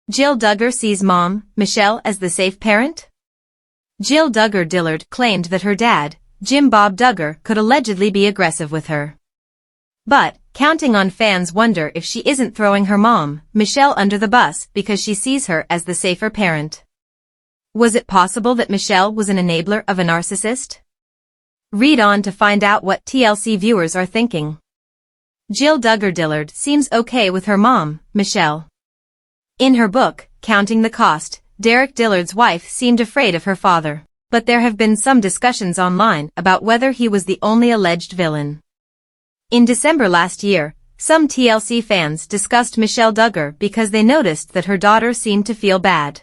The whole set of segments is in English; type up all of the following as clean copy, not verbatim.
Jill Duggar sees mom, Michelle, as the safe parent? Jill Duggar Dillard claimed that her dad, Bob Duggar, could allegedly be aggressive with her. But, counting on fans wonder if she isn't throwing her mom, Michelle, under the bus because she sees her as the safer parent. Was it possible that Michelle was an enabler of a narcissist? Read on to find out what TLC viewers are thinking. Jill Duggar Dillard seems okay with her mom, Michelle. In her book, Counting the Cost, Derek Dillard's wife seemed afraid of her father, but there have been some discussions online about whether he was the only alleged villain. In December last year, some TLC fans discussed Michelle Duggar because they noticed that her daughter seemed to feel bad.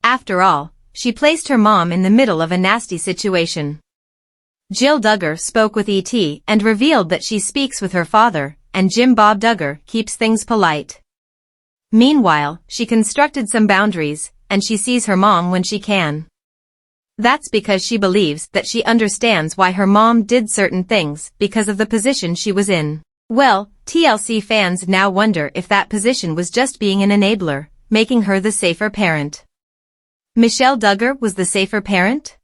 After all, she placed her mom in the middle of a nasty situation. Jill Duggar spoke with ET and revealed that she speaks with her father, and Bob Duggar keeps things polite. Meanwhile, she constructed some boundaries, and she sees her mom when she can. That's because she believes that she understands why her mom did certain things because of the position she was in. Well, TLC fans now wonder if that position was just being an enabler, making her the safer parent. Michelle Duggar was the safer parent?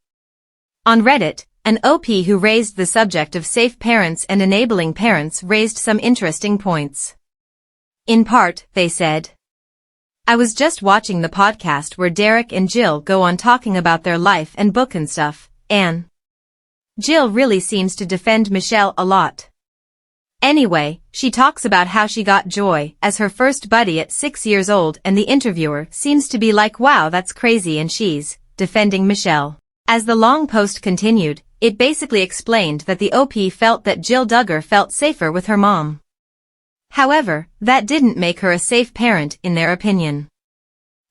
On Reddit, an OP who raised the subject of safe parents and enabling parents raised some interesting points. In part, they said, "I was just watching the podcast where Derek and Jill go on talking about their life and book and stuff, and Jill really seems to defend Michelle a lot. Anyway, she talks about how she got Joy as her first buddy at 6 years old, and the interviewer seems to be like, wow, that's crazy, and she's defending Michelle." As the long post continued, it basically explained that the OP felt that Jill Duggar felt safer with her mom. However, that didn't make her a safe parent in their opinion.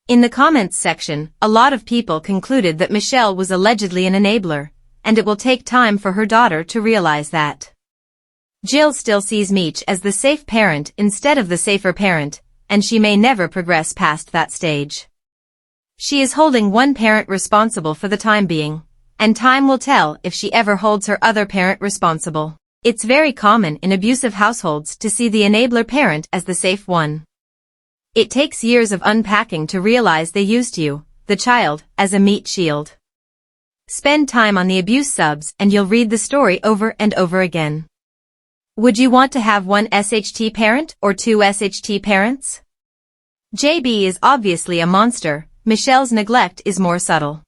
In the comments section, a lot of people concluded that Michelle was allegedly an enabler, and it will take time for her daughter to realize that. Jill still sees Meech as the safe parent instead of the safer parent, and she may never progress past that stage. She is holding one parent responsible for the time being, and time will tell if she ever holds her other parent responsible. It's very common in abusive households to see the enabler parent as the safe one. It takes years of unpacking to realize they used you, the child, as a meat shield. Spend time on the abuse subs and you'll read the story over and over again. Would you want to have one SHT parent or two SHT parents? JB is obviously a monster, Michelle's neglect is more subtle.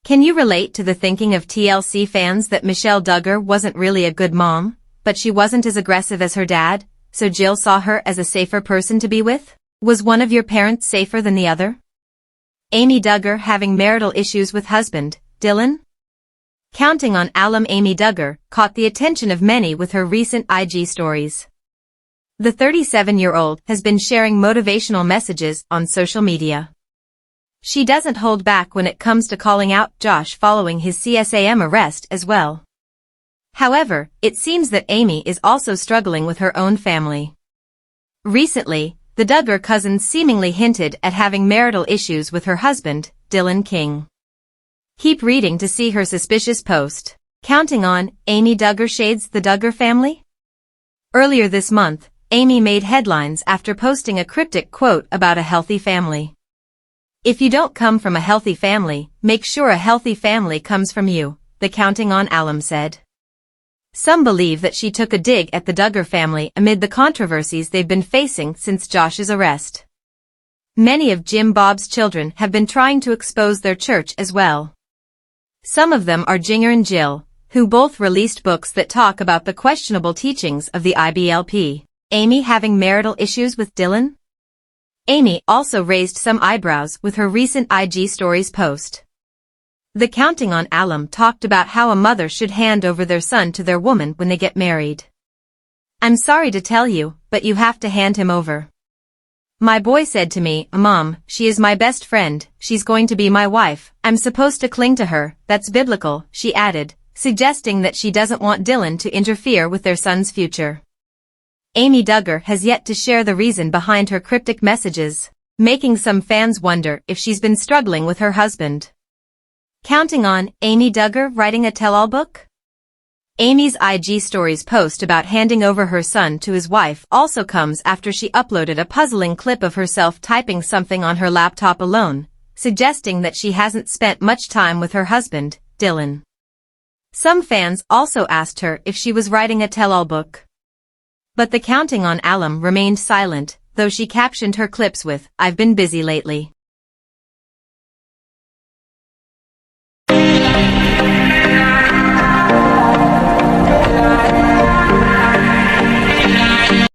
Can you relate to the thinking of TLC fans that Michelle Duggar wasn't really a good mom, but she wasn't as aggressive as her dad, so Jill saw her as a safer person to be with? Was one of your parents safer than the other? Amy Duggar having marital issues with husband, Dillon? Counting on alum Amy Duggar caught the attention of many with her recent IG stories. The 37-year-old has been sharing motivational messages on social media. She doesn't hold back when it comes to calling out Josh following his CSAM arrest as well. However, it seems that Amy is also struggling with her own family. Recently, the Duggar cousins seemingly hinted at having marital issues with her husband, Dillon King. Keep reading to see her suspicious post. Counting on Amy Duggar shades the Duggar family? Earlier this month, Amy made headlines after posting a cryptic quote about a healthy family. "If you don't come from a healthy family, make sure a healthy family comes from you," the Counting on alum said. Some believe that she took a dig at the Duggar family amid the controversies they've been facing since Josh's arrest. Many of Bob's children have been trying to expose their church as well. Some of them are Jinger and Jill, who both released books that talk about the questionable teachings of the IBLP. Amy having marital issues with Dillon? Amy also raised some eyebrows with her recent IG stories post. The Counting on alum talked about how a mother should hand over their son to their woman when they get married. "I'm sorry to tell you, but you have to hand him over. My boy said to me, 'Mom, she is my best friend, she's going to be my wife, I'm supposed to cling to her, that's biblical,'" she added, suggesting that she doesn't want Dillon to interfere with their son's future. Amy Duggar has yet to share the reason behind her cryptic messages, making some fans wonder if she's been struggling with her husband. Counting on Amy Duggar writing a tell-all book? Amy's IG Stories post about handing over her son to his wife also comes after she uploaded a puzzling clip of herself typing something on her laptop alone, suggesting that she hasn't spent much time with her husband, Dillon. Some fans also asked her if she was writing a tell-all book. But the counting on alum remained silent, though she captioned her clips with, "I've been busy lately."